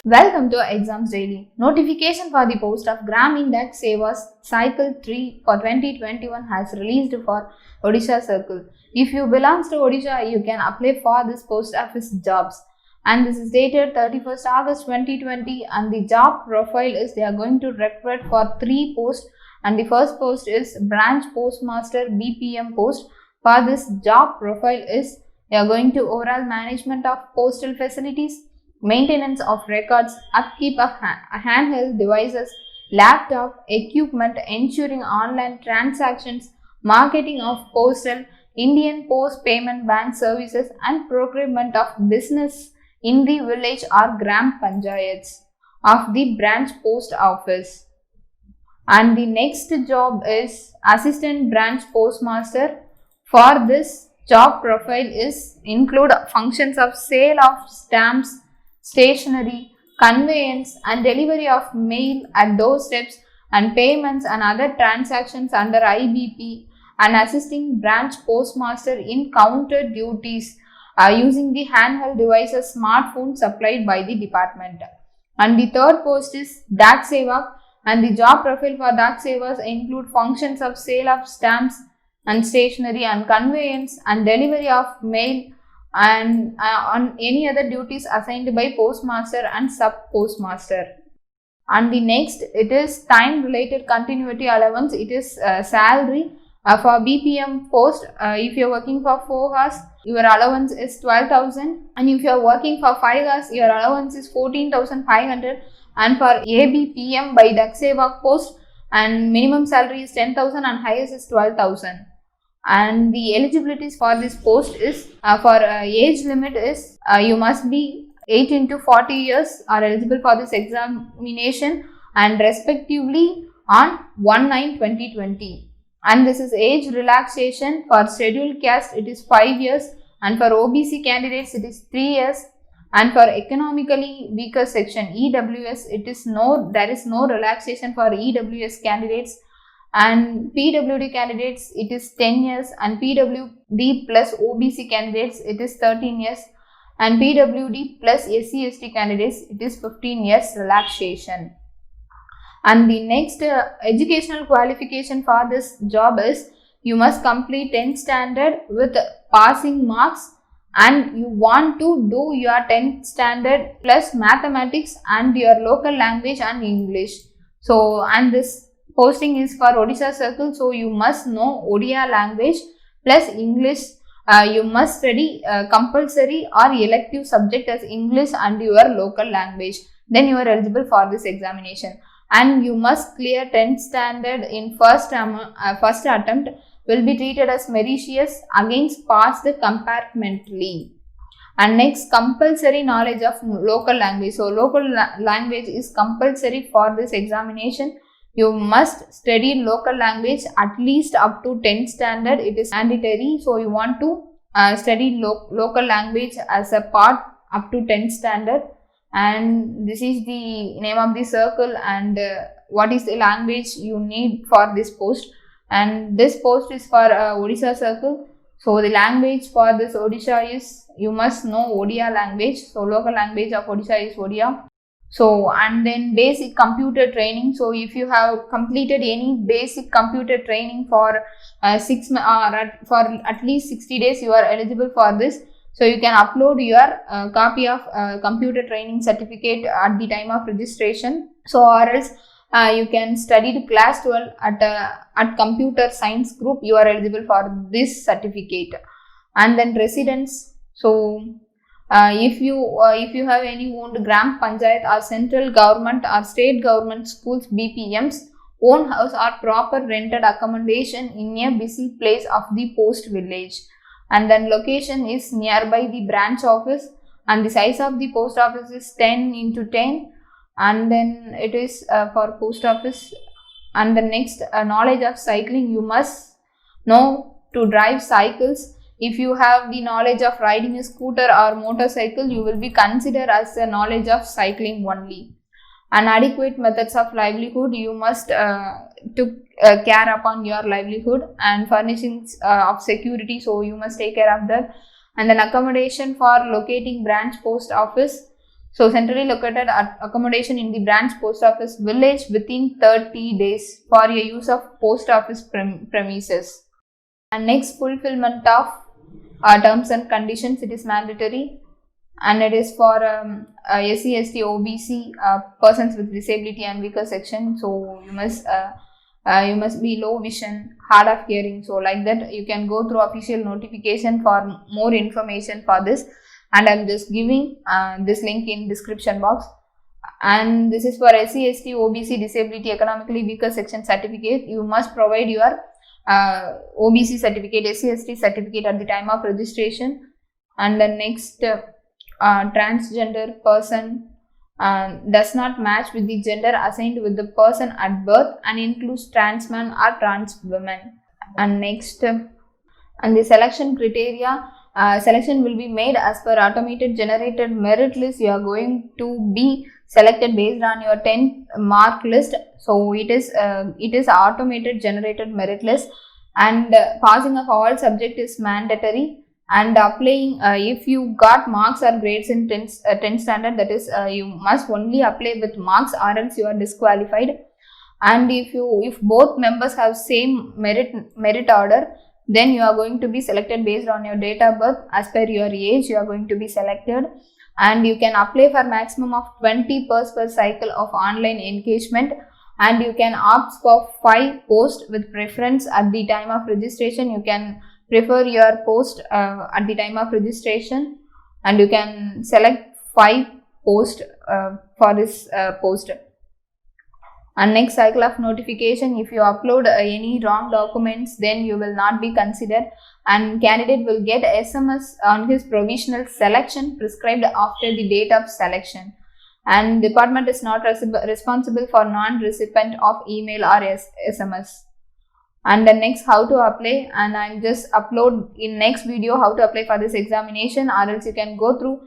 Welcome to Exams Daily. Notification for the post of Gramin Dak Sevas Cycle 3 for 2021 has released for Odisha Circle. If you belong to Odisha, you can apply for this post office jobs. And this is dated 31st August 2020, and the job profile is they are going to recruit for 3 posts, and the first post is Branch Postmaster BPM post. For this job profile is they are going to overall management of postal facilities, maintenance of records, upkeep of handheld devices, laptop, equipment, ensuring online transactions, marketing of postal, Indian Post Payment Bank services, and procurement of business in the village or gram panchayats of the branch post office. And the next job is Assistant Branch Postmaster. For this job profile is include functions of sale of stamps, stationery, conveyance and delivery of mail at doorsteps, and payments and other transactions under IBP, and assisting branch postmaster in counter duties using the handheld devices smartphone supplied by the department. And the third post is Dak Sevak, and the job profile for Dak Sevas include functions of sale of stamps and stationery and conveyance and delivery of mail, and on any other duties assigned by postmaster and sub postmaster. And the next, it is time related continuity allowance. It is salary for BPM post. If you are working for 4 hours, your allowance is 12,000, and if you are working for 5 hours, your allowance is 14,500. And for ABPM by Dak Sevak post, and minimum salary is 10,000 and highest is 12,000. And the eligibilities for this post is for age limit is you must be 18 to 40 years are eligible for this examination, and respectively on 1/9/2020. And this is age relaxation. For scheduled caste it is 5 years, and for OBC candidates it is 3 years, and for economically weaker section EWS there is no relaxation for EWS candidates, and PWD candidates it is 10 years, and PWD plus OBC candidates it is 13 years, and PWD plus SC/ST candidates it is 15 years relaxation. And the next educational qualification for this job is you must complete 10th standard with passing marks, and you want to do your 10th standard plus mathematics and your local language and English. So, and this posting is for Odisha Circle, so you must know Odia language plus English. You must study compulsory or elective subject as English and your local language. Then you are eligible for this examination. And you must clear 10th standard in first attempt will be treated as meritorious against passed compartmentally. And next, compulsory knowledge of local language. So local language is compulsory for this examination. You must study local language at least up to 10th standard. It is mandatory. So you want to study local language as a part up to 10th standard. And this is the name of the circle, and what is the language you need for this post. And this post is for Odisha Circle. So the language for this Odisha is you must know Odia language. So local language of Odisha is Odia. So, and then basic computer training. So if you have completed any basic computer training for 6 or for at least 60 days, you are eligible for this. So you can upload your copy of computer training certificate at the time of registration. So or else you can study to class 12 at computer science group. You are eligible for this certificate. And then residence. So if you have any owned gram panchayat or central government or state government schools BPMs, own house or proper rented accommodation in a busy place of the post village. And then location is nearby the branch office, and the size of the post office is 10x10, and then it is for post office. And the next, knowledge of cycling. You must know to drive cycles. If you have the knowledge of riding a scooter or motorcycle, you will be considered as the knowledge of cycling only. And adequate methods of livelihood. You must took care upon your livelihood and furnishings of security, so you must take care of that. And then accommodation for locating branch post office. So centrally located accommodation in the branch post office village within 30 days for your use of post office premises. And next, fulfillment of terms and conditions, it is mandatory, and it is for SC, ST, OBC, persons with disability and weaker section. So you must be low vision, hard of hearing. So like that, you can go through official notification for more information for this. And I'm just giving this link in description box. And this is for SC, ST, OBC, disability, economically weaker section certificate. You must provide your OBC certificate, SC, ST certificate at the time of registration. And the next, transgender person does not match with the gender assigned with the person at birth and includes trans man or trans women. And next, and the selection criteria, selection will be made as per automated generated merit list. You are going to be selected based on your 10th mark list. So it is automated generated merit list, and passing of all subject is mandatory. And applying, if you got marks or grades in 10th standard, that is you must only apply with marks or else you are disqualified. And if both members have same merit order, then you are going to be selected based on your date of birth. As per your age, you are going to be selected. And you can apply for maximum of 20 pairs per cycle of online engagement, and you can opt for 5 posts with preference at the time of registration. You can prefer your post at the time of registration, and you can select 5 posts for this post. And next, cycle of notification, if you upload any wrong documents, then you will not be considered, and candidate will get SMS on his provisional selection prescribed after the date of selection. And department is not responsible for non-recipient of email or SMS. And the next, how to apply, and I'll just upload in next video how to apply for this examination, or else you can go through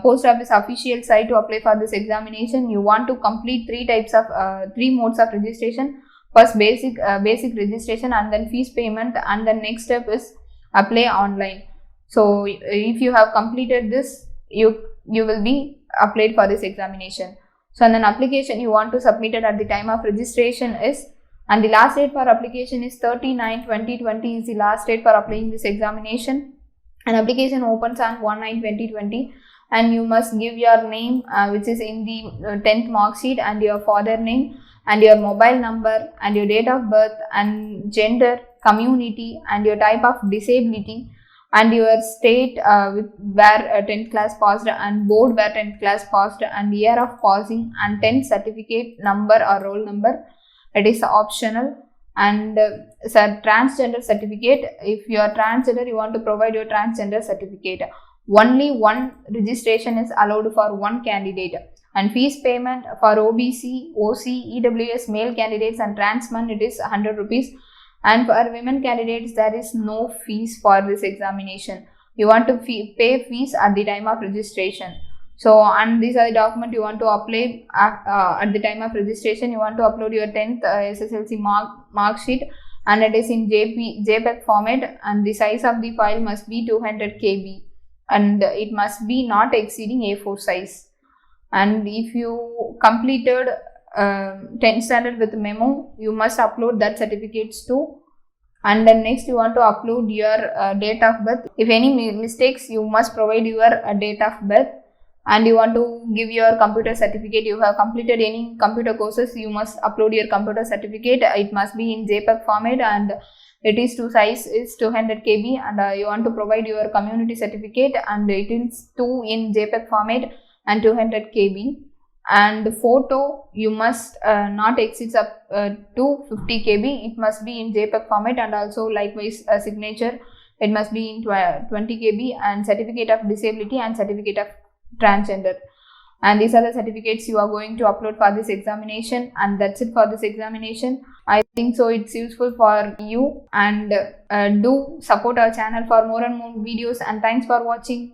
post office official site to apply for this examination. You want to complete 3 modes of registration. First, basic registration, and then fees payment, and the next step is apply online. So if you have completed this, you will be applied for this examination. So and then application you want to submit it at the time of registration is, and the last date for application is 30/9/2020 is the last date for applying this examination. And application opens on 1/9/2020, and you must give your name which is in the 10th mark sheet, and your father name, and your mobile number, and your date of birth, and gender, community, and your type of disability, and your state where 10th class passed, and board where 10th class passed, and year of passing, and 10th certificate number or roll number. It is optional. And transgender certificate, if you are transgender, you want to provide your transgender certificate. Only one registration is allowed for one candidate. And fees payment for OBC, OC, EWS male candidates and trans men, it is 100 rupees. And for women candidates, there is no fees for this examination. You want to pay fees at the time of registration. So, and these are the documents you want to apply at the time of registration. You want to upload your 10th SSLC mark sheet, and it is in JPEG format, and the size of the file must be 200 KB, and it must be not exceeding A4 size. And if you completed 10th standard with memo, you must upload that certificates too. And then next, you want to upload your date of birth. If any mistakes, you must provide your date of birth. And you want to give your computer certificate. You have completed any computer courses, you must upload your computer certificate. It must be in JPEG format, and it is to size is 200 KB. And you want to provide your community certificate, and it is 2 in JPEG format and 200 KB. And the photo, you must not exceed up to 50 KB. It must be in JPEG format, and also likewise signature, it must be in 20 KB. And certificate of disability and certificate of transgender. And these are the certificates you are going to upload for this examination. And that's it for this examination. I think so it's useful for you, and do support our channel for more and more videos. And thanks for watching.